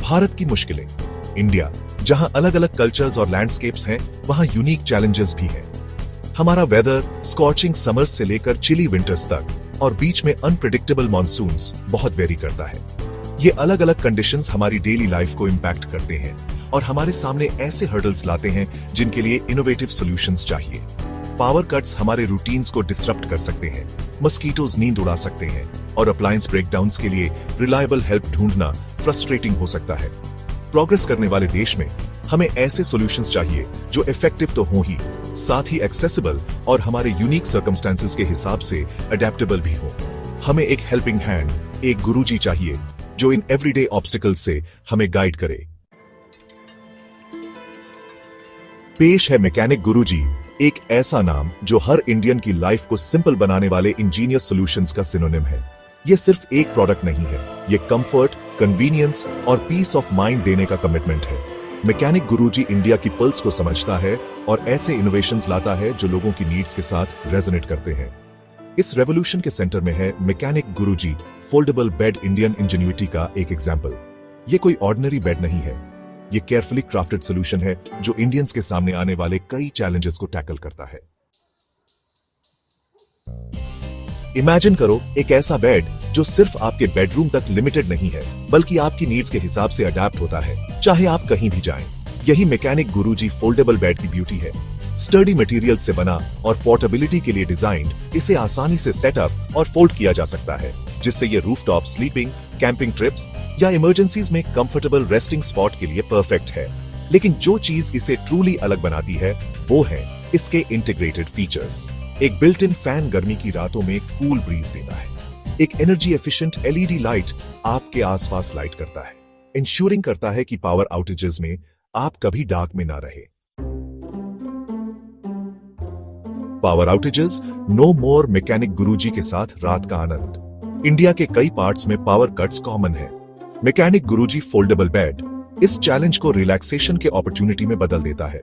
भारत की मुश्किलें। इंडिया, जहां अलग अलग कल्चर्स और लैंडस्केप्स हैं, वहां यूनिक चैलेंजेस भी हैं। हमारा वेदर स्कॉचिंग समर्स से लेकर चिली विंटर्स तक और बीच में अनप्रिडिक्टेबल मॉनसून्स बहुत वेरी करता है। ये अलग अलग कंडीशंस हमारी डेली लाइफ को इम्पैक्ट करते हैं और हमारे सामने ऐसे हर्डल्स लाते हैं जिनके लिए इनोवेटिव सॉल्यूशंस चाहिए। पावर कट्स हमारे रूटीन्स को डिसरप्ट कर सकते हैं, मस्कीटोज नींद उड़ा सकते हैं और अप्लायंस ब्रेकडाउन्स के लिए रिलायबल हेल्प ढूंढना फ्रस्ट्रेटिंग हो सकता है। प्रोग्रेस करने वाले देश में हमें ऐसे सॉल्यूशंस चाहिए जो इफेक्टिव तो हों ही, साथ ही एक्सेसिबल और हमारे यूनिक सर्कमस्टेंसेस के हिसाब से अडेप्टेबल भी हो। हमें एक हेल्पिंग हैंड, एक गुरुजी चाहिए जो इन एवरीडे ऑब्स्टिकल्स से हमें गाइड करे। पेश है मैकेनिक गुरुजी, एक ऐसा नाम जो हर इंडियन की लाइफ को सिंपल बनाने वाले इंजीनियस सॉल्यूशंस का सिनोनिम है। ये सिर्फ एक प्रोडक्ट नहीं है, ये कंफर्ट, कन्वीनियंस और पीस ऑफ माइंड देने का कमिटमेंट है। मैकेनिक गुरुजी इंडिया की पल्स को समझता है और ऐसे इनोवेशंस लाता है जो लोगों की नीड्स के साथ रेजोनेट करते हैं। इस रेवोल्यूशन के सेंटर में है मैकेनिक गुरुजी फोल्डेबल बेड, इंडियन इंजेन्युइटी का एक एग्जाम्पल। ये कोई ऑर्डिनरी बेड नहीं है, ये केयरफुली क्राफ्टेड सॉल्यूशन है जो इंडियंस के सामने आने वाले कई चैलेंजेस को टैकल करता है। इमेजिन करो एक ऐसा बेड जो सिर्फ आपके बेडरूम तक लिमिटेड नहीं है, बल्कि आपकी नीड्स के हिसाब से अडैप्ट होता है, चाहे आप कहीं भी जाएं। यही मैकेनिक गुरुजी फोल्डेबल बेड की ब्यूटी है। स्टर्डी मटेरियल से बना और पोर्टेबिलिटी के लिए डिजाइन्ड, इसे आसानी से सेटअप और फोल्ड किया जा सकता है, जिससे ये रूफटॉप स्लीपिंग, कैंपिंग ट्रिप्स या इमरजेंसीज में कंफर्टेबल रेस्टिंग स्पॉट के लिए परफेक्ट है। लेकिन जो चीज इसे ट्रूली अलग बनाती है वो है इसके इंटीग्रेटेड फीचर्स। एक बिल्ट इन फैन गर्मी की रातों में कूल ब्रीज देता है। एक एनर्जी एफिशिएंट एलईडी लाइट आपके आसपास लाइट करता है, इंश्योरिंग करता है कि पावर आउटेजेस में आप कभी डार्क में ना रहे। पावर आउटेजेस नो मोर, मैकेनिक गुरुजी के साथ रात का आनंद। इंडिया के कई पार्ट्स में पावर कट्स कॉमन है। मैकेनिक गुरुजी फोल्डेबल बेड इस चैलेंज को रिलैक्सेशन के अपॉर्चुनिटी में बदल देता है।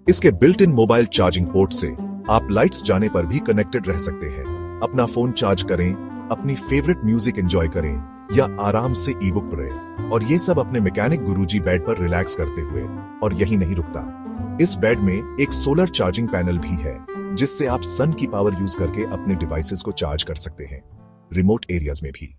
इसके built in mobile charging port से आप लाइट्स जाने पर भी कनेक्टेड रह सकते हैं। अपना फोन चार्ज करें, अपनी फेवरेट म्यूजिक एंजॉय करें या आराम से ई बुक पढ़ें, और ये सब अपने मैकेनिक गुरुजी बेड पर रिलैक्स करते हुए। और यही नहीं रुकता, इस बेड में एक सोलर चार्जिंग पैनल भी है जिससे आप सन की पावर यूज करके अपने डिवाइसेस को चार्ज कर सकते हैं, रिमोट एरियाज में भी।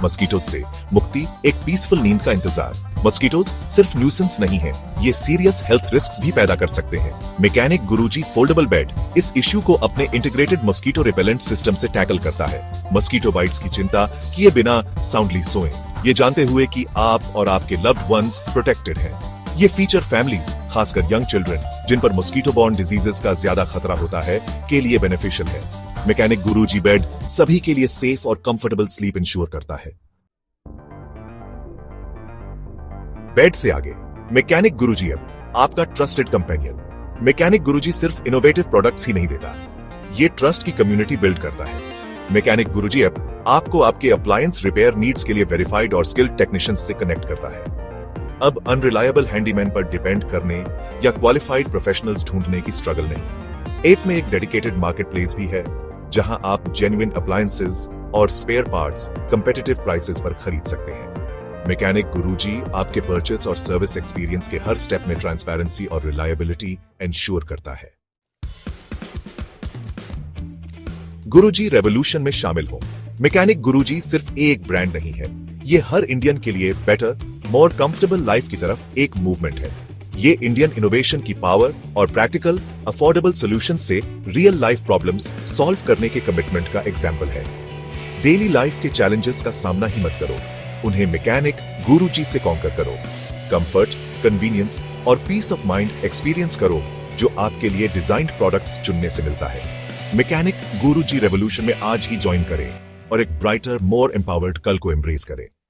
मस्कीटोज से मुक्ति, एक पीसफुल नींद का इंतजार। मस्कीटोज सिर्फ न्यूसेंस नहीं है, ये सीरियस हेल्थ रिस्क्स भी पैदा कर सकते हैं। मैकेनिक गुरुजी फोल्डेबल बेड इस इश्यू को अपने इंटीग्रेटेड मस्कीटो रिपेलेंट सिस्टम से टैकल करता है। मस्कीटो बाइट्स की चिंता किए बिना साउंडली सोएं, ये जानते हुए कि आप और आपके लव्ड वंस प्रोटेक्टेड हैं। ये फीचर फैमिलीज, खासकर यंग चिल्ड्रन जिन पर मस्कीटो बॉर्न डिजीजेस का ज्यादा खतरा होता है, के लिए बेनिफिशियल है। मैकेनिक गुरुजी बेड सभी के लिए सेफ और कंफर्टेबल स्लीप इंश्योर करता है। बेड से आगे मैकेनिक गुरुजी अब आपका ट्रस्टेड कंपेनियन। मैकेनिक गुरुजी सिर्फ इनोवेटिव प्रोडक्ट्स ही नहीं देता, ये ट्रस्ट की कम्युनिटी बिल्ड करता है। मैकेनिक गुरुजी अब आपको आपके अप्लायंस रिपेयर नीड्स के लिए वेरीफाइड और स्किल्ड टेक्नीशियंस से कनेक्ट करता है। अब अनरिलायबल हैंडीमैन पर डिपेंड करने या क्वालिफाइड प्रोफेशनल्स ढूंढने की स्ट्रगल नहीं। ऐप में एक डेडिकेटेड मार्केट प्लेस भी है जहां आप जेन्युइन अप्लायंसेस और स्पेयर पार्ट्स कंपेटिटिव प्राइसेस पर खरीद सकते हैं। मैकेनिक गुरुजी आपके परचेस और सर्विस एक्सपीरियंस के हर स्टेप में ट्रांसपेरेंसी और रिलायबिलिटी एंश्योर करता है। गुरुजी रेवोल्यूशन में शामिल हो। मैकेनिक गुरुजी सिर्फ एक ब्रांड नहीं है, ये हर इंडियन के लिए बेटर, मोर कंफर्टेबल लाइफ की तरफ एक मूवमेंट है। ये इंडियन इनोवेशन की पावर और प्रैक्टिकल, अफोर्डेबल सॉल्यूशन से रियल लाइफ प्रॉब्लम्स सॉल्व करने के कमिटमेंट का एग्जाम्पल है। डेली लाइफ के चैलेंजेस का सामना ही मत करो, उन्हें मैकेनिक गुरुजी से कॉन्कर करो। कंफर्ट, कन्वीनियंस और पीस ऑफ माइंड एक्सपीरियंस करो जो आपके लिए डिजाइन्ड प्रोडक्ट्स चुनने से मिलता है। मैकेनिक गुरुजी रेवोल्यूशन में आज ही ज्वाइन करें और एक ब्राइटर, मोर एम्पावर्ड कल को एम्ब्रेस करें।